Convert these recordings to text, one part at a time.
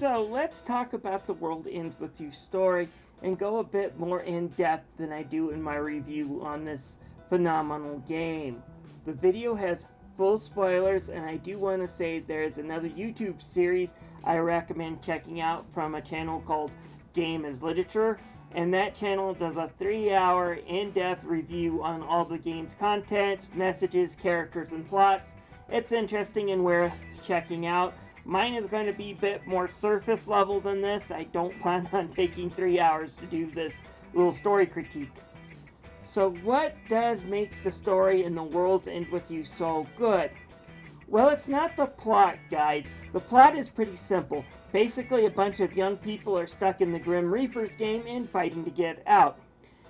So let's talk about the World Ends With You story and go a bit more in depth than I do in my review on this phenomenal game. The video has full spoilers, and I do want to say there's another YouTube series I recommend checking out from a channel called Game is Literature, and that channel does a 3-hour in-depth review on all the game's content, messages, characters, and plots. It's interesting and worth checking out. Mine is going to be a bit more surface level than this. I don't plan on taking 3 hours to do this little story critique. So what does make the story in The World's End With You so good? Well, it's not the plot, guys. The plot is pretty simple. Basically, a bunch of young people are stuck in the Grim Reaper's game and fighting to get out.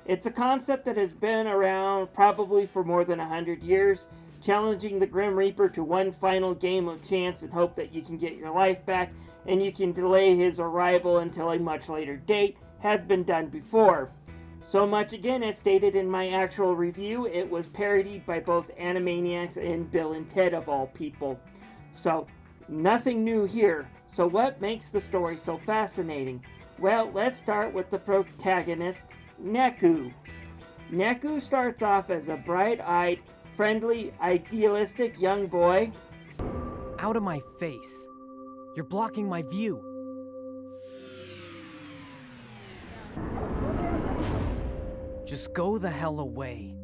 It's a concept that has been around probably for more than 100 years. Challenging the Grim Reaper to one final game of chance and hope that you can get your life back and you can delay his arrival until a much later date has been done before. So much, again, as stated in my actual review, it was parodied by both Animaniacs and Bill and Ted of all people. So, nothing new here. So what makes the story so fascinating? Well, let's start with the protagonist, Neku. Neku starts off as a bright-eyed, friendly, idealistic young boy. Out of my face. You're blocking my view. Just go the hell away.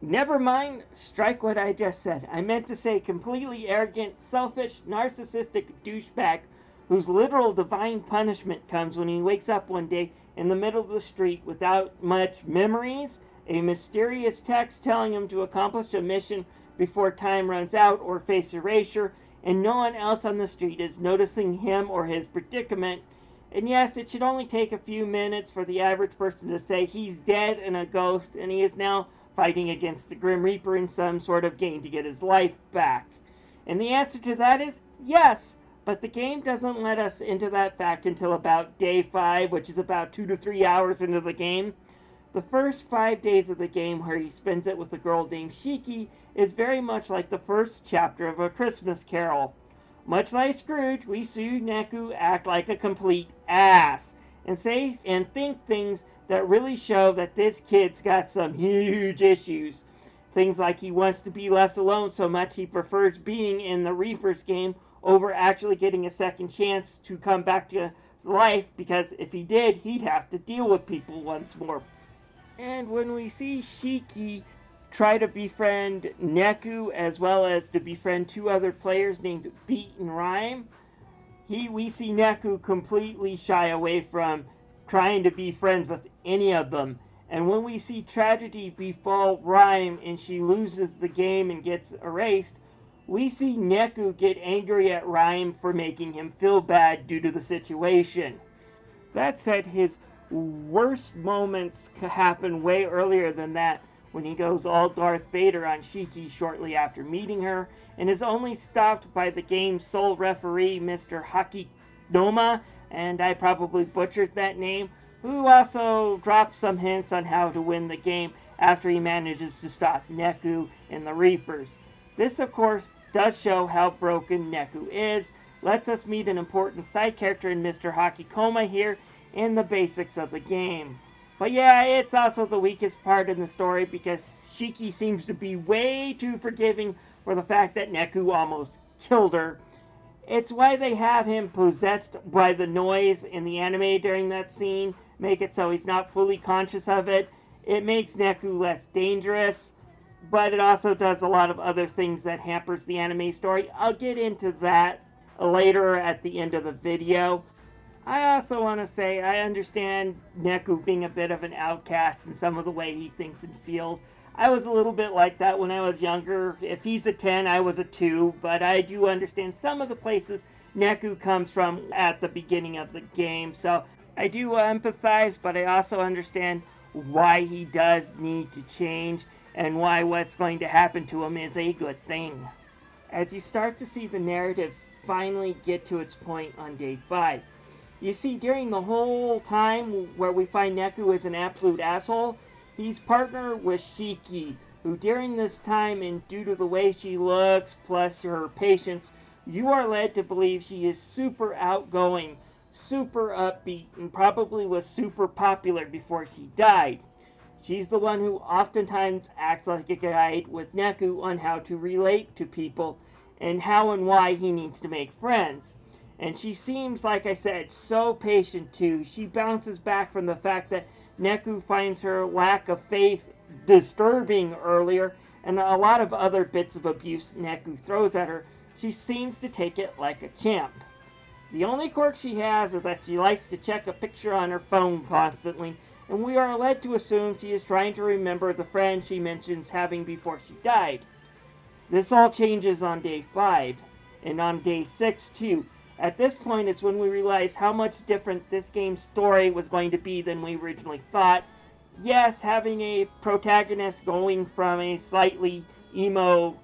Never mind, strike what I just said. I meant to say completely arrogant, selfish, narcissistic douchebag whose literal divine punishment comes when he wakes up one day in the middle of the street without much memories, a mysterious text telling him to accomplish a mission before time runs out or face erasure, and no one else on the street is noticing him or his predicament. And yes, it should only take a few minutes for the average person to say he's dead and a ghost, and he is now fighting against the Grim Reaper in some sort of game to get his life back. And the answer to that is yes, but the game doesn't let us into that fact until about day 5, which is about 2 to 3 hours into the game. The first 5 days of the game, where he spends it with a girl named Shiki, is very much like the first chapter of A Christmas Carol. Much like Scrooge, we see Neku act like a complete ass and say and think things that really show that this kid's got some huge issues. Things like he wants to be left alone so much he prefers being in the Reaper's game over actually getting a second chance to come back to life, because if he did, he'd have to deal with people once more. And when we see Shiki try to befriend Neku as well as to befriend 2 other players named Beat and Rhyme, we see Neku completely shy away from trying to be friends with any of them. And when we see tragedy befall Rhyme and she loses the game and gets erased, we see Neku get angry at Rhyme for making him feel bad due to the situation. That said, his worst moments happen way earlier than that, when he goes all Darth Vader on Shiki shortly after meeting her, and is only stopped by the game's sole referee, Mr. Hakinoma, and I probably butchered that name, who also drops some hints on how to win the game after he manages to stop Neku and the Reapers. This, of course, does show how broken Neku is, lets us meet an important side character in Mr. Hakinoma here, and the basics of the game. But yeah, it's also the weakest part in the story because Shiki seems to be way too forgiving for the fact that Neku almost killed her. It's why they have him possessed by the noise in the anime during that scene, make it so he's not fully conscious of it. It makes Neku less dangerous, but it also does a lot of other things that hampers the anime story. I'll get into that later at the end of the video. I also want to say I understand Neku being a bit of an outcast in some of the way he thinks and feels. I was a little bit like that when I was younger. If he's a 10, I was a 2, but I do understand some of the places Neku comes from at the beginning of the game. So I do empathize, but I also understand why he does need to change and why what's going to happen to him is a good thing. As you start to see the narrative finally get to its point on day 5, you see, during the whole time where we find Neku is an absolute asshole, he's partnered with Shiki, who during this time, and due to the way she looks, plus her patience You are led to believe she is super outgoing, super upbeat, and probably was super popular before she died. She's the one who oftentimes acts like a guide with Neku on how to relate to people and how and why he needs to make friends. And she seems, like I said, so patient too. She bounces back from the fact that Neku finds her lack of faith disturbing earlier, and a lot of other bits of abuse Neku throws at her. She seems to take it like a champ. The only quirk she has is that she likes to check a picture on her phone constantly, and we are led to assume she is trying to remember the friend she mentions having before she died. This all changes on day 5, and on day 6 too. At this point it's when we realize how much different this game's story was going to be than we originally thought. Yes, having a protagonist going from a slightly emo,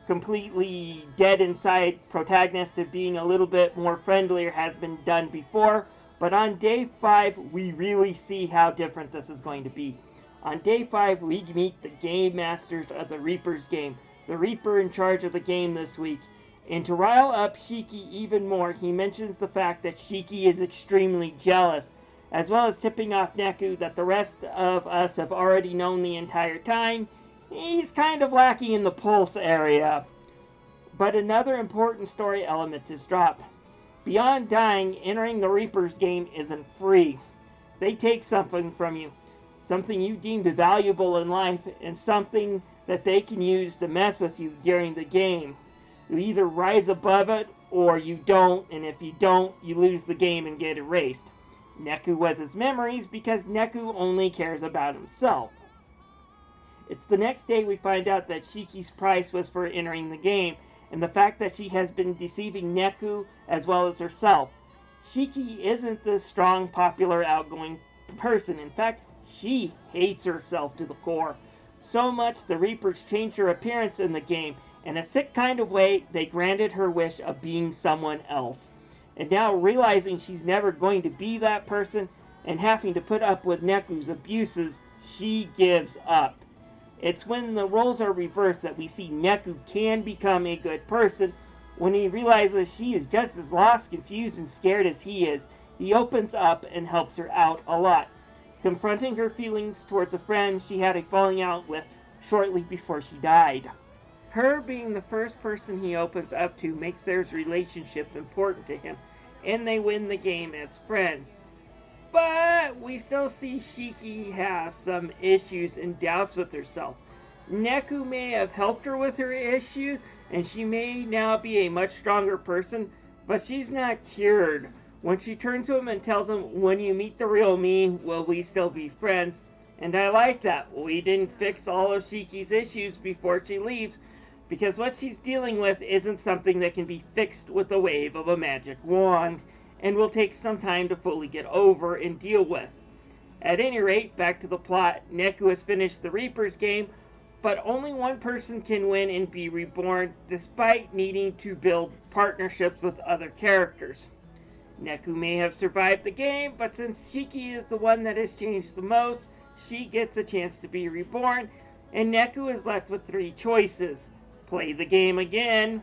completely dead inside protagonist to being a little bit more friendlier has been done before, but on day 5 we really see how different this is going to be. On day 5 we meet the game masters of the Reaper's game, the Reaper in charge of the game this week. And to rile up Shiki even more, he mentions the fact that Shiki is extremely jealous, as well as tipping off Neku that the rest of us have already known the entire time. He's kind of lacking in the pulse area. But another important story element is dropped. Beyond dying, entering the Reaper's game isn't free. They take something from you, something you deemed valuable in life, and something that they can use to mess with you during the game. You either rise above it, or you don't, and if you don't, you lose the game and get erased. Neku was his memories because Neku only cares about himself. It's the next day we find out that Shiki's price was for entering the game, and the fact that she has been deceiving Neku as well as herself. Shiki isn't this strong, popular, outgoing person. In fact, she hates herself to the core. So much the Reapers changed her appearance in the game. In a sick kind of way, they granted her wish of being someone else. And now, realizing she's never going to be that person and having to put up with Neku's abuses, she gives up. It's when the roles are reversed that we see Neku can become a good person. When he realizes she is just as lost, confused, and scared as he is, he opens up and helps her out a lot, confronting her feelings towards a friend she had a falling out with shortly before she died. Her being the first person he opens up to makes their relationship important to him, and they win the game as friends. But we still see Shiki has some issues and doubts with herself. Neku may have helped her with her issues, and she may now be a much stronger person, but she's not cured. When she turns to him and tells him, "When you meet the real me, will we still be friends?" And I like that. We didn't fix all of Shiki's issues before she leaves, because what she's dealing with isn't something that can be fixed with a wave of a magic wand, and will take some time to fully get over and deal with. At any rate, back to the plot, Neku has finished the Reaper's game, but only one person can win and be reborn, despite needing to build partnerships with other characters. Neku may have survived the game, but since Shiki is the one that has changed the most, she gets a chance to be reborn, and Neku is left with 3 choices. Play the game again,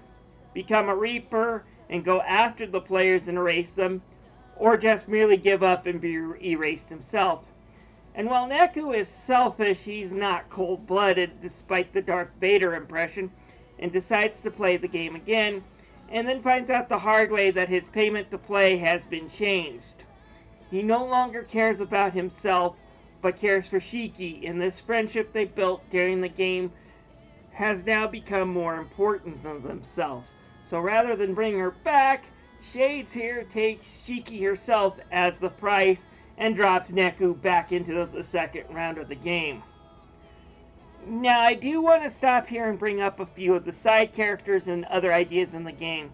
become a Reaper, and go after the players and erase them, or just merely give up and be erased himself. And while Neku is selfish, he's not cold-blooded, despite the Darth Vader impression, and decides to play the game again, and then finds out the hard way that his payment to play has been changed. He no longer cares about himself, but cares for Shiki, and this friendship they built during the game has now become more important than themselves. So rather than bring her back, Shades here takes Shiki herself as the price and drops Neku back into the second round of the game. Now I do want to stop here and bring up a few of the side characters and other ideas in the game.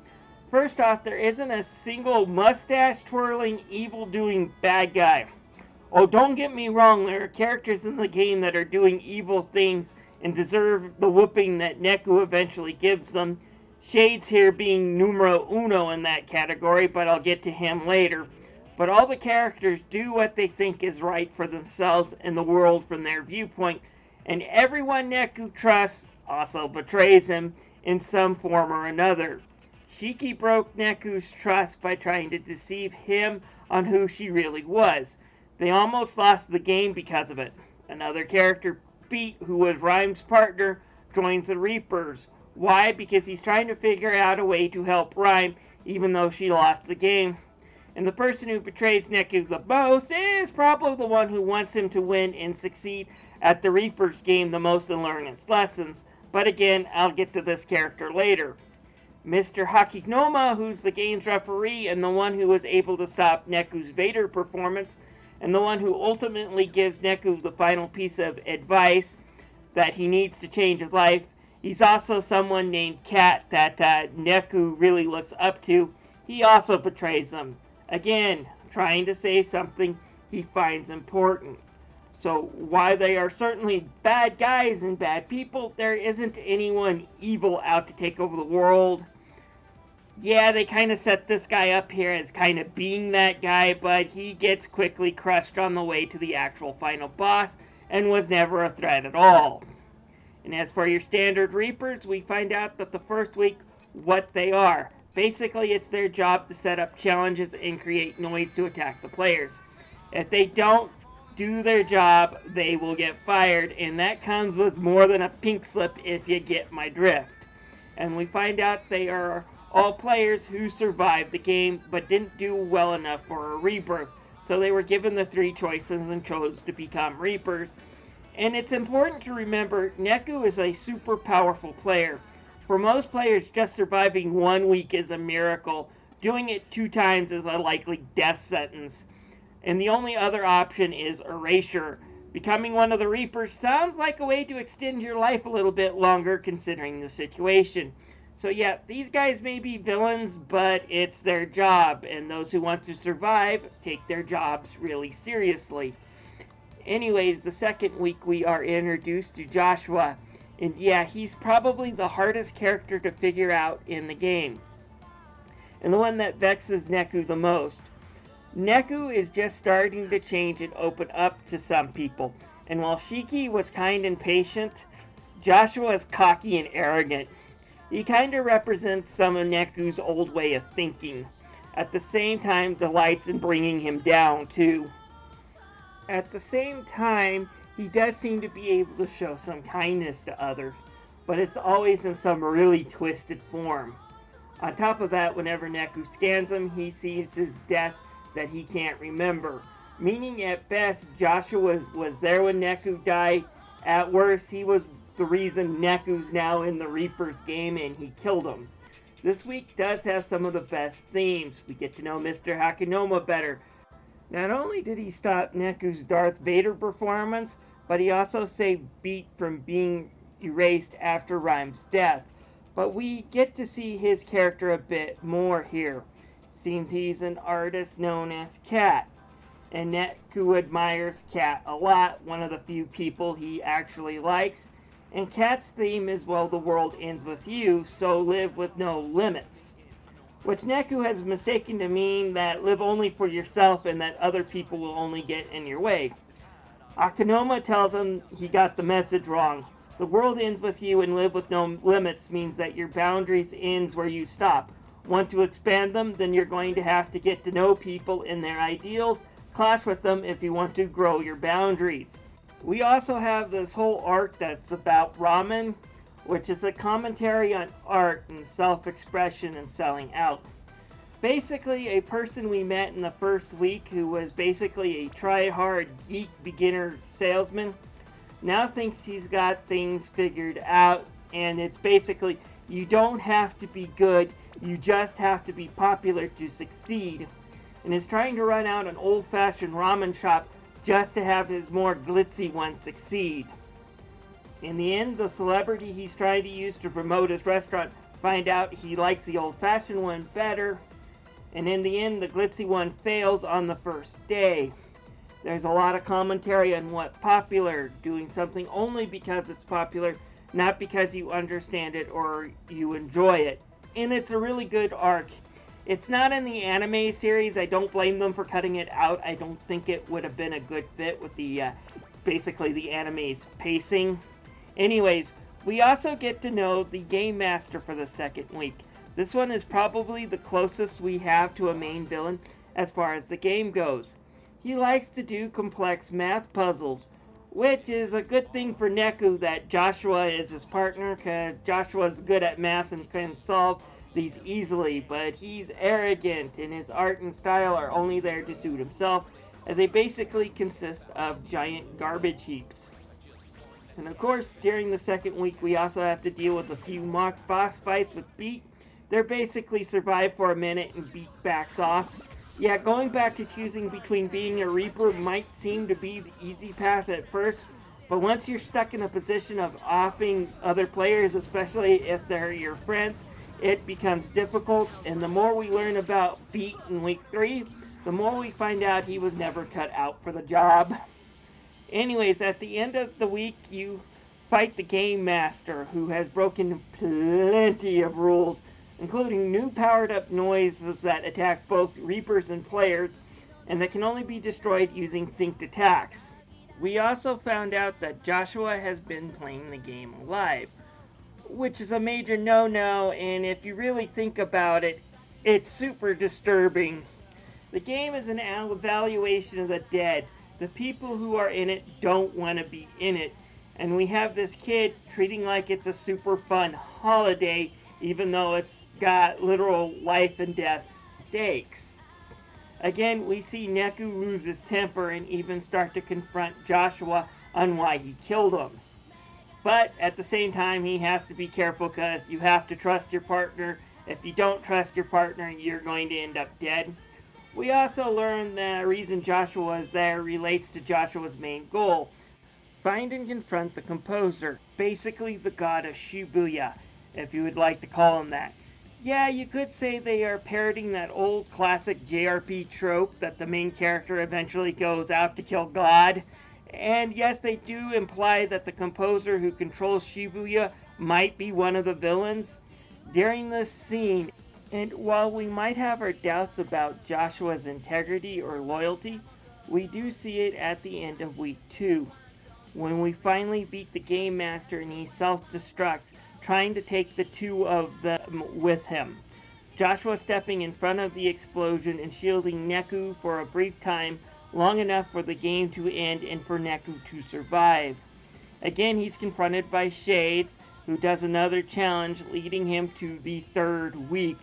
First off, there isn't a single mustache-twirling, evil-doing bad guy. Oh, don't get me wrong, there are characters in the game that are doing evil things and deserve the whooping that Neku eventually gives them. Shades here being numero uno in that category, but I'll get to him later. But all the characters do what they think is right for themselves and the world from their viewpoint, and everyone Neku trusts also betrays him in some form or another. Shiki broke Neku's trust by trying to deceive him on who she really was. They almost lost the game because of it. Another character, Pete, who was Rhyme's partner, joins the Reapers. Why? Because he's trying to figure out a way to help Rhyme, even though she lost the game. And the person who betrays Neku the most is probably the one who wants him to win and succeed at the Reapers game the most and learn its lessons. But again, I'll get to this character later. Mr. Hakinoma, who's the game's referee and the one who was able to stop Neku's Vader performance, and the one who ultimately gives Neku the final piece of advice that he needs to change his life. He's also someone named Cat that Neku really looks up to. He also betrays him. Again, trying to say something he finds important. So while they are certainly bad guys and bad people, there isn't anyone evil out to take over the world. Yeah, they kind of set this guy up here as kind of being that guy, but he gets quickly crushed on the way to the actual final boss and was never a threat at all. And as for your standard Reapers, we find out that the first week what they are. Basically, it's their job to set up challenges and create noise to attack the players. If they don't do their job, they will get fired, and that comes with more than a pink slip if you get my drift. And we find out they are all players who survived the game but didn't do well enough for a rebirth, so they were given the 3 choices and chose to become Reapers. And it's important to remember, Neku is a super powerful player. For most players, just surviving 1 week is a miracle. Doing it 2 times is a likely death sentence. And the only other option is erasure. Becoming one of the Reapers sounds like a way to extend your life a little bit longer considering the situation. So yeah, these guys may be villains, but it's their job, and those who want to survive take their jobs really seriously. Anyways, the second week we are introduced to Joshua, and yeah, he's probably the hardest character to figure out in the game, and the one that vexes Neku the most. Neku is just starting to change and open up to some people, and while Shiki was kind and patient, Joshua is cocky and arrogant. He kind of represents some of Neku's old way of thinking. At the same time, delights in bringing him down, too. At the same time, he does seem to be able to show some kindness to others, but it's always in some really twisted form. On top of that, whenever Neku scans him, he sees his death that he can't remember. Meaning, at best, Joshua was there when Neku died. At worst, he was the reason Neku's now in the Reaper's game and he killed him. This week does have some of the best themes. We get to know Mr. Hakinoma better. Not only did he stop Neku's Darth Vader performance, but he also saved Beat from being erased after Rhyme's death. But we get to see his character a bit more here. Seems he's an artist known as Cat. And Neku admires Cat a lot, one of the few people he actually likes. And Cat's theme is, well, the world ends with you, so live with no limits. Which Neku has mistaken to mean that live only for yourself and that other people will only get in your way. Hakinoma tells him he got the message wrong. The world ends with you and live with no limits means that your boundaries ends where you stop. Want to expand them, then you're going to have to get to know people and their ideals, clash with them if you want to grow your boundaries. We also have this whole arc that's about ramen, which is a commentary on art and self-expression and selling out. Basically, a person we met in the first week who was basically a try-hard geek beginner salesman now thinks he's got things figured out, and it's basically, you don't have to be good, you just have to be popular to succeed, and is trying to run out an old-fashioned ramen shop just to have his more glitzy one succeed. In the end, the celebrity he's trying to use to promote his restaurant find out he likes the old-fashioned one better, and in the end, the glitzy one fails on the first day. There's a lot of commentary on what's popular, doing something only because it's popular, not because you understand it or you enjoy it. And it's a really good arc. It's not in the anime series. I don't blame them for cutting it out. I don't think it would have been a good fit with the basically the anime's pacing. Anyways, we also get to know the game master for the second week. This one is probably the closest we have to a main villain as far as the game goes. He likes to do complex math puzzles, which is a good thing for Neku that Joshua is his partner, because Joshua's good at math and can solve these easily, but he's arrogant and his art and style are only there to suit himself, as they basically consist of giant garbage heaps. And of course, during the second week, we also have to deal with a few mock boss fights with Beat. They're basically survive for a minute and Beat backs off. Yeah, going back to choosing between being a Reaper might seem to be the easy path at first, but once you're stuck in a position of offing other players, especially if they're your friends, it becomes difficult, and the more we learn about Beat in week 3, the more we find out he was never cut out for the job. Anyways, at the end of the week, you fight the Game Master, who has broken plenty of rules, including new powered-up noises that attack both Reapers and players, and that can only be destroyed using synced attacks. We also found out that Joshua has been playing the game live, which is a major no-no, and if you really think about it, it's super disturbing. The game is an evaluation of the dead. The people who are in it don't want to be in it, and we have this kid treating like it's a super fun holiday, even though it's got literal life and death stakes. Again, we see Neku lose his temper and even start to confront Joshua on why he killed him. But at the same time, he has to be careful because you have to trust your partner. If you don't trust your partner, you're going to end up dead. We also learn that the reason Joshua is there relates to Joshua's main goal. Find and confront the composer, basically the god of Shibuya, if you would like to call him that. Yeah, you could say they are parroting that old classic JRP trope that the main character eventually goes out to kill God. And yes, they do imply that the composer who controls Shibuya might be one of the villains during this scene. And while we might have our doubts about Joshua's integrity or loyalty, we do see it at the end of week 2, when we finally beat the Game Master and he self-destructs, trying to take the two of them with him. Joshua stepping in front of the explosion and shielding Neku for a brief time, long enough for the game to end and for Neku to survive. Again, he's confronted by Shades, who does another challenge, leading him to the third week.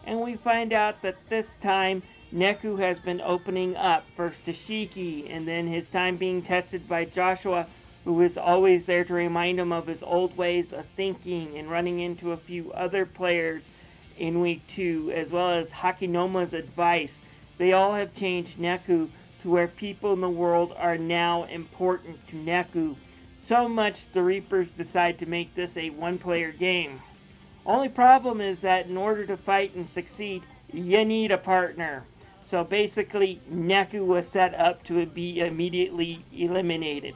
And we find out that this time, Neku has been opening up, first to Shiki, and then his time being tested by Joshua, who is always there to remind him of his old ways of thinking, and running into a few other players in week 2, as well as Hakinoma's advice. They all have changed Neku to where people in the world are now important to Neku. So much the Reapers decide to make this a one-player game. Only problem is that in order to fight and succeed, you need a partner. So basically, Neku was set up to be immediately eliminated.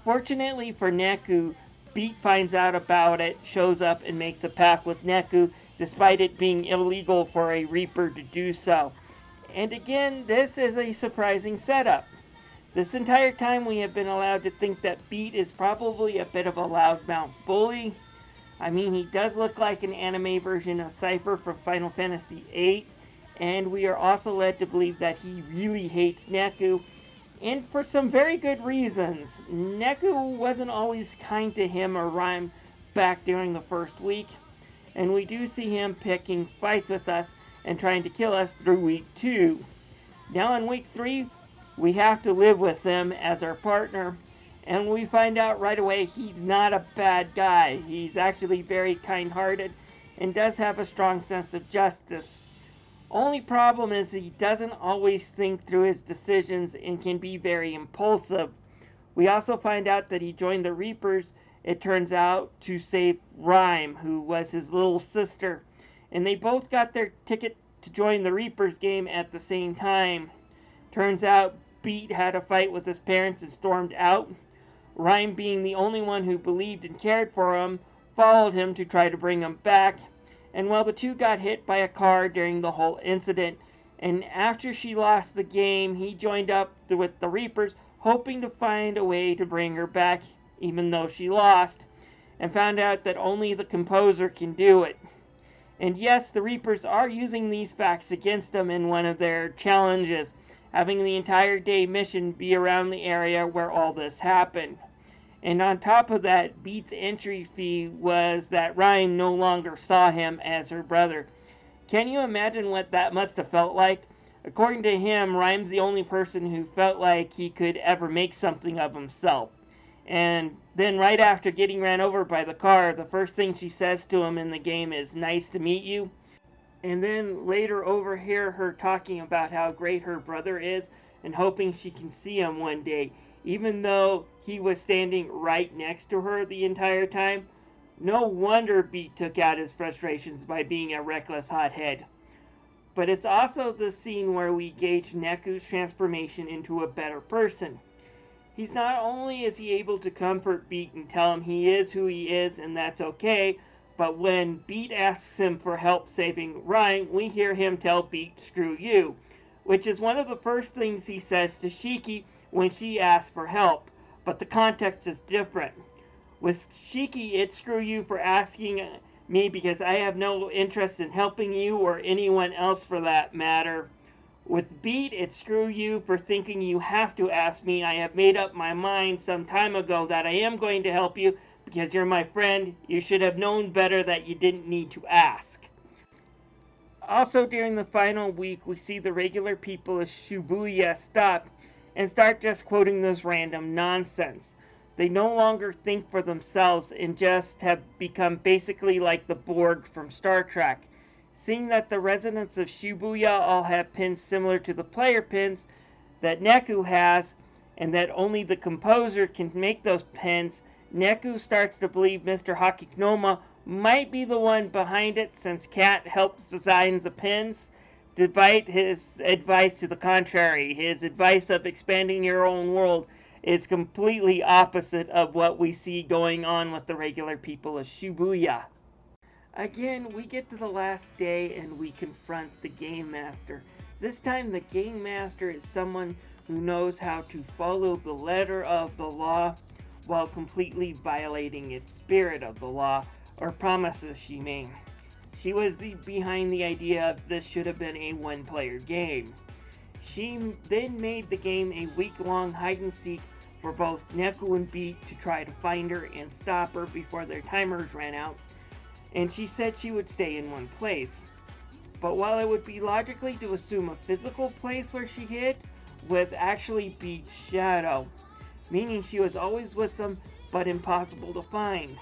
Fortunately for Neku, Beat finds out about it, shows up, and makes a pact with Neku, despite it being illegal for a Reaper to do so. And again, this is a surprising setup. This entire time we have been allowed to think that Beat is probably a bit of a loudmouth bully. I mean, he does look like an anime version of Cypher from Final Fantasy VIII, and we are also led to believe that he really hates Neku, and for some very good reasons. Neku wasn't always kind to him or Rhyme back during the first week, and we do see him picking fights with us and trying to kill us through week 2. Now in week 3, we have to live with him as our partner, and we find out right away he's not a bad guy. He's actually very kind-hearted and does have a strong sense of justice. Only problem is he doesn't always think through his decisions and can be very impulsive. We also find out that he joined the Reapers, it turns out, to save Rhyme, who was his little sister. And they both got their ticket to join the Reapers game at the same time. Turns out Beat had a fight with his parents and stormed out. Rhyme, being the only one who believed and cared for him, followed him to try to bring him back. And while the two got hit by a car during the whole incident, and after she lost the game, he joined up with the Reapers, hoping to find a way to bring her back, even though she lost, and found out that only the composer can do it. And yes, the Reapers are using these facts against them in one of their challenges, having the entire day mission be around the area where all this happened. And on top of that, Beat's entry fee was that Rhyme no longer saw him as her brother. Can you imagine what that must have felt like? According to him, Rhyme's the only person who felt like he could ever make something of himself. And then right after getting ran over by the car, the first thing she says to him in the game is, "Nice to meet you." And then later overhear her talking about how great her brother is and hoping she can see him one day, even though he was standing right next to her the entire time. No wonder Beat took out his frustrations by being a reckless hothead. But it's also the scene where we gauge Neku's transformation into a better person. He's not only is he able to comfort Beat and tell him he is who he is and that's okay, but when Beat asks him for help saving Rhyme, we hear him tell Beat, "Screw you," which is one of the first things he says to Shiki when she asks for help, but the context is different. With Shiki, it's "Screw you for asking me because I have no interest in helping you or anyone else for that matter." With Beat, it's "Screw you for thinking you have to ask me. I have made up my mind some time ago that I am going to help you because you're my friend. You should have known better that you didn't need to ask." Also, during the final week, we see the regular people of Shibuya stop and start just quoting this random nonsense. They no longer think for themselves and just have become basically like the Borg from Star Trek. Seeing that the residents of Shibuya all have pins similar to the player pins that Neku has, and that only the composer can make those pins, Neku starts to believe Mr. Hakinoma might be the one behind it, since Cat helps design the pins, despite his advice to the contrary. His advice of expanding your own world is completely opposite of what we see going on with the regular people of Shibuya. Again, we get to the last day and we confront the Game Master. This time the Game Master is someone who knows how to follow the letter of the law while completely violating its spirit of the law, or promises she made. She was behind the idea of this should have been a one-player game. She then made the game a week-long hide-and-seek for both Neku and Beat to try to find her and stop her before their timers ran out, and she said she would stay in one place. But while it would be logically to assume a physical place where she hid was actually Beat's shadow, meaning she was always with them but impossible to find.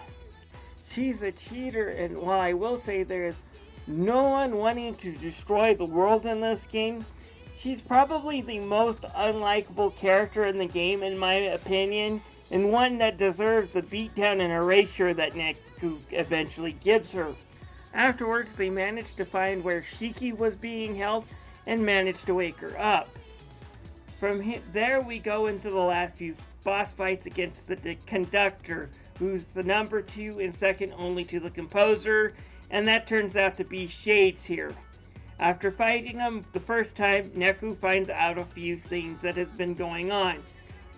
She's a cheater, and while I will say there's no one wanting to destroy the world in this game, she's probably the most unlikable character in the game in my opinion, and one that deserves the beatdown and erasure that Neku eventually gives her. Afterwards, they managed to find where Shiki was being held and managed to wake her up. From there, we go into the last few boss fights against the conductor, who's the number 2 and second only to the composer, and that turns out to be Shades here. After fighting him the first time, Neku finds out a few things that has been going on.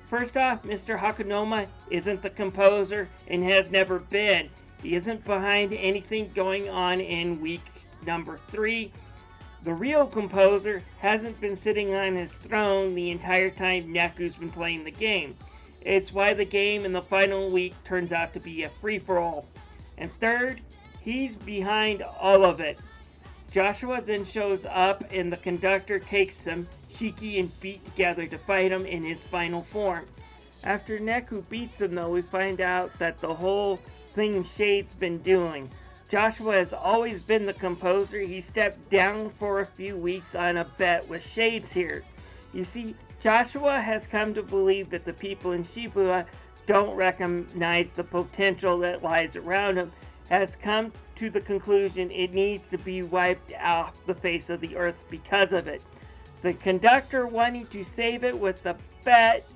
First off, Mr. Hakinoma isn't the composer and has never been. He isn't behind anything going on in week number 3. The real composer hasn't been sitting on his throne the entire time Neku's been playing the game. It's why the game in the final week turns out to be a free-for-all. And third, he's behind all of it. Joshua then shows up and the conductor takes him, Shiki and Beat together to fight him in his final form. After Neku beats him though, we find out that the whole thing Shade's been doing. Joshua has always been the composer. He stepped down for a few weeks on a bet with Shades here. You see, Joshua has come to believe that the people in Shibuya don't recognize the potential that lies around him, has come to the conclusion it needs to be wiped off the face of the earth because of it. The conductor, wanting to save it with the bet,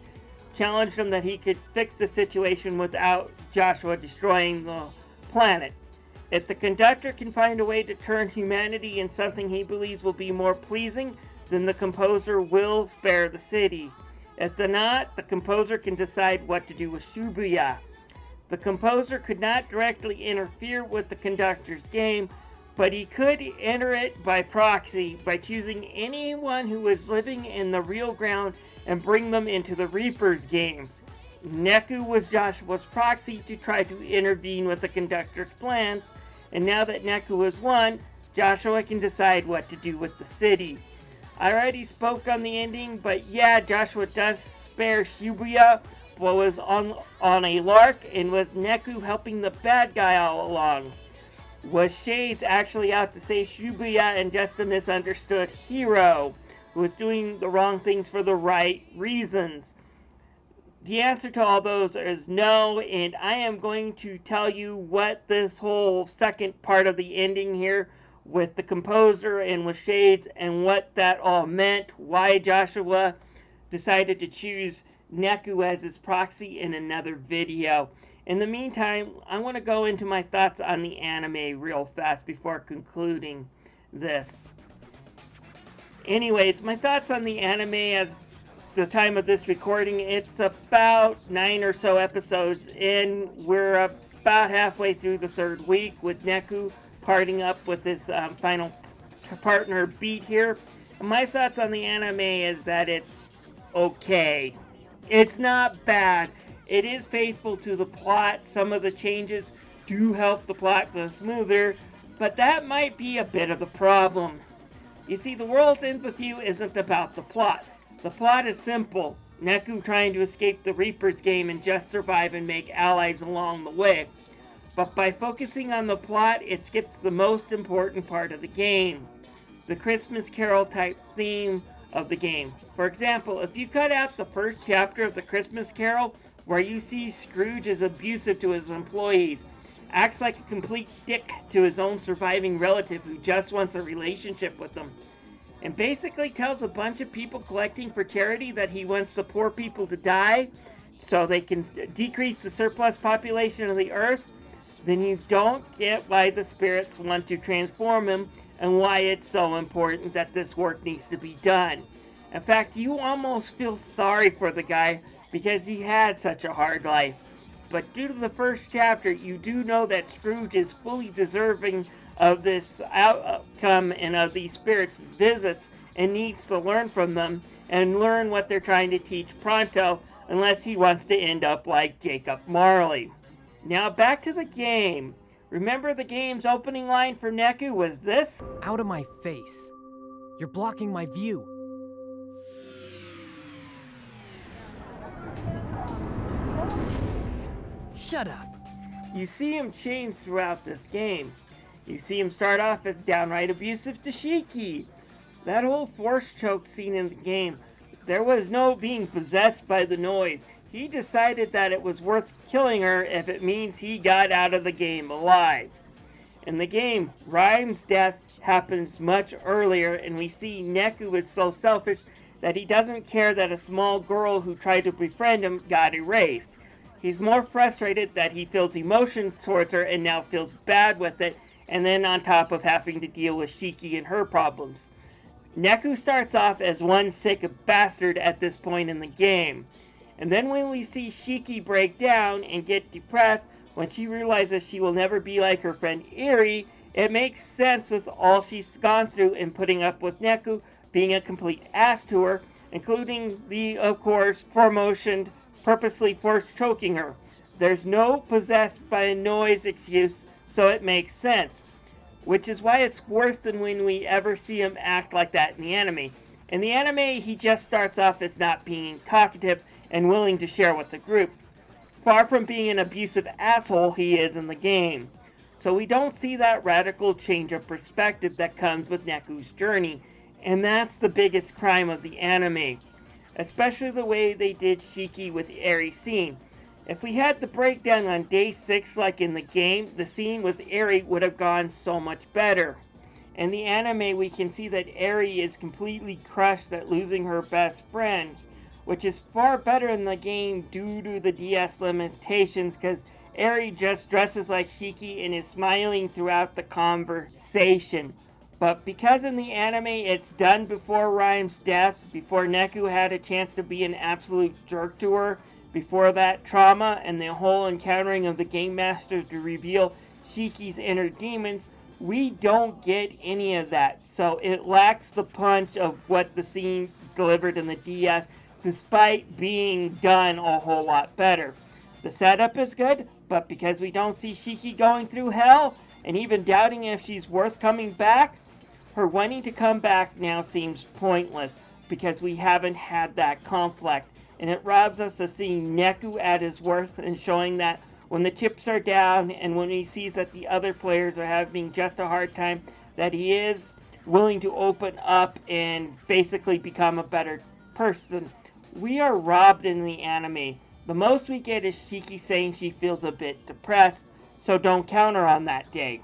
challenged him that he could fix the situation without Joshua destroying the planet. If the conductor can find a way to turn humanity in something he believes will be more pleasing, then the composer will spare the city. If not, the composer can decide what to do with Shibuya. The composer could not directly interfere with the conductor's game, but he could enter it by proxy by choosing anyone who was living in the real ground and bring them into the Reaper's games. Neku was Joshua's proxy to try to intervene with the conductor's plans, and now that Neku has won, Joshua can decide what to do with the city. I already spoke on the ending, but yeah, Joshua does spare Shibuya, but was on a lark, and was Neku helping the bad guy all along? Was Shades actually out to save Shibuya and just a misunderstood hero who was doing the wrong things for the right reasons? The answer to all those is no, and I am going to tell you what this whole second part of the ending here with the composer and with Shades and what that all meant, why Joshua decided to choose Neku as his proxy in another video. In the meantime, I want to go into my thoughts on the anime real fast before concluding this. Anyways, my thoughts on the anime as the time of this recording, it's about 9 or so episodes in. We're about halfway through the third week with Neku parting up with his final partner Beat here. And my thoughts on the anime is that it's okay. It's not bad. It is faithful to the plot. Some of the changes do help the plot go smoother, but that might be a bit of the problem. You see, the world's end with you isn't about the plot. The plot is simple. Neku trying to escape the Reaper's game and just survive and make allies along the way. But by focusing on the plot, it skips the most important part of the game. The Christmas Carol type theme of the game. For example, if you cut out the first chapter of the Christmas Carol, where you see Scrooge is abusive to his employees, acts like a complete dick to his own surviving relative who just wants a relationship with them, and basically tells a bunch of people collecting for charity that he wants the poor people to die so they can decrease the surplus population of the earth, then you don't get why the spirits want to transform him and why it's so important that this work needs to be done. In fact, you almost feel sorry for the guy because he had such a hard life. But due to the first chapter, you do know that Scrooge is fully deserving of this outcome and of these spirits' visits and needs to learn from them and learn what they're trying to teach pronto, unless he wants to end up like Jacob Marley. Now back to the game. Remember the game's opening line for Neku was this? Out of my face. You're blocking my view. Shut up. You see him change throughout this game. You see him start off as downright abusive to Shiki. That whole force choke scene in the game, there was no being possessed by the noise. He decided that it was worth killing her if it means he got out of the game alive. In the game, Rhyme's death happens much earlier, and we see Neku is so selfish that he doesn't care that a small girl who tried to befriend him got erased. He's more frustrated that he feels emotion towards her and now feels bad with it, and then on top of having to deal with Shiki and her problems. Neku starts off as one sick bastard at this point in the game. And then when we see Shiki break down and get depressed when she realizes she will never be like her friend Eri, it makes sense with all she's gone through in putting up with Neku being a complete ass to her, including the, of course, foremotioned purposely force choking her. There's no possessed by a noise excuse, so it makes sense. Which is why it's worse than when we ever see him act like that in the anime. In the anime, he just starts off as not being talkative and willing to share with the group, far from being an abusive asshole he is in the game. So we don't see that radical change of perspective that comes with Neku's journey, and that's the biggest crime of the anime. Especially the way they did Shiki with Eri scene. If we had the breakdown on day 6 like in the game, the scene with Eri would have gone so much better. In the anime, we can see that Eri is completely crushed at losing her best friend, which is far better in the game due to the DS limitations, because Eri just dresses like Shiki and is smiling throughout the conversation. But because in the anime it's done before Rhyme's death, before Neku had a chance to be an absolute jerk to her, before that trauma and the whole encountering of the Game Master to reveal Shiki's inner demons, We don't get any of that, so it lacks the punch of what the scene delivered in the DS, despite being done a whole lot better. The setup is good, but because we don't see Shiki going through hell, and even doubting if she's worth coming back, her wanting to come back now seems pointless, because we haven't had that conflict, and it robs us of seeing Neku at his worth and showing that when the chips are down and when he sees that the other players are having just a hard time, that he is willing to open up and basically become a better person. We are robbed in the anime. The most we get is Shiki saying she feels a bit depressed, so don't count her on that day.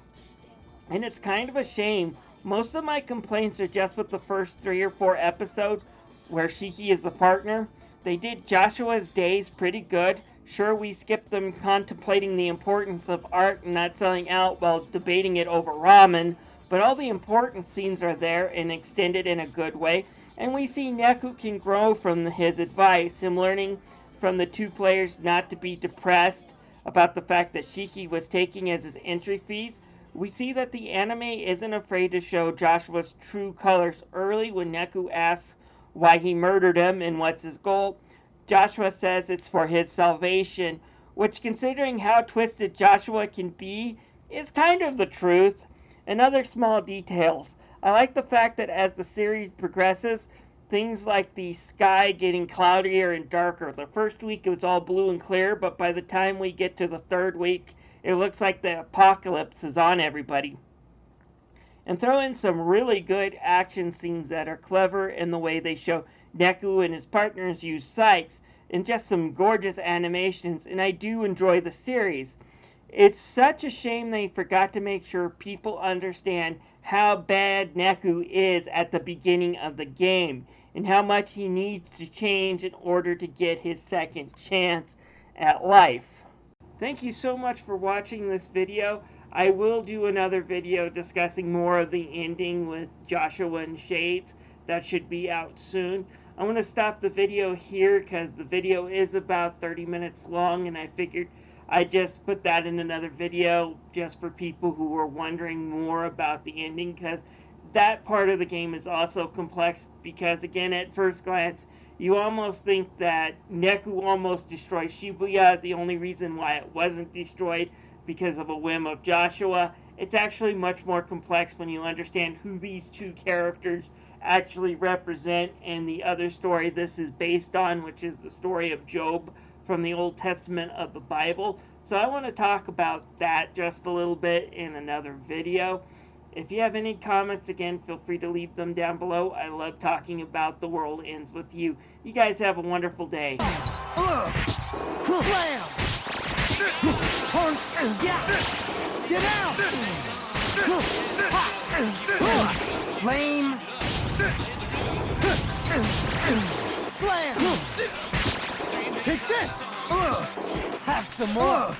And it's kind of a shame. Most of my complaints are just with the first 3 or 4 episodes where Shiki is the partner. They did Joshua's days pretty good. Sure, we skipped them contemplating the importance of art and not selling out while debating it over ramen, but all the important scenes are there and extended in a good way, and we see Neku can grow from his advice, him learning from the 2 players not to be depressed about the fact that Shiki was taking as his entry fees. We see that the anime isn't afraid to show Joshua's true colors early when Neku asks why he murdered him and what's his goal. Joshua says it's for his salvation, which, considering how twisted Joshua can be, is kind of the truth. And other small details. I like the fact that as the series progresses, things like the sky getting cloudier and darker. The first week it was all blue and clear, but by the time we get to the 3rd week, it looks like the apocalypse is on everybody. And throw in some really good action scenes that are clever in the way they show Neku and his partners use sights, and just some gorgeous animations, and I do enjoy the series. It's such a shame they forgot to make sure people understand how bad Neku is at the beginning of the game, and how much he needs to change in order to get his second chance at life. Thank you so much for watching this video. I will do another video discussing more of the ending with Joshua and Shades. That should be out soon. I'm going to stop the video here because the video is about 30 minutes long, and I figured I'd just put that in another video just for people who were wondering more about the ending, because that part of the game is also complex, because again, at first glance, you almost think that Neku almost destroyed Shibuya. The only reason why it wasn't destroyed because of a whim of Joshua. It's actually much more complex when you understand who these 2 characters actually represent, and the other story this is based on, which is the story of Job from the Old Testament of the Bible. So I want to talk about that just a little bit in another video. If you have any comments, again, feel free to leave them down below. I love talking about The World Ends With You. You guys have a wonderful day. Get out! Lame! Slam! Take this! Have some more!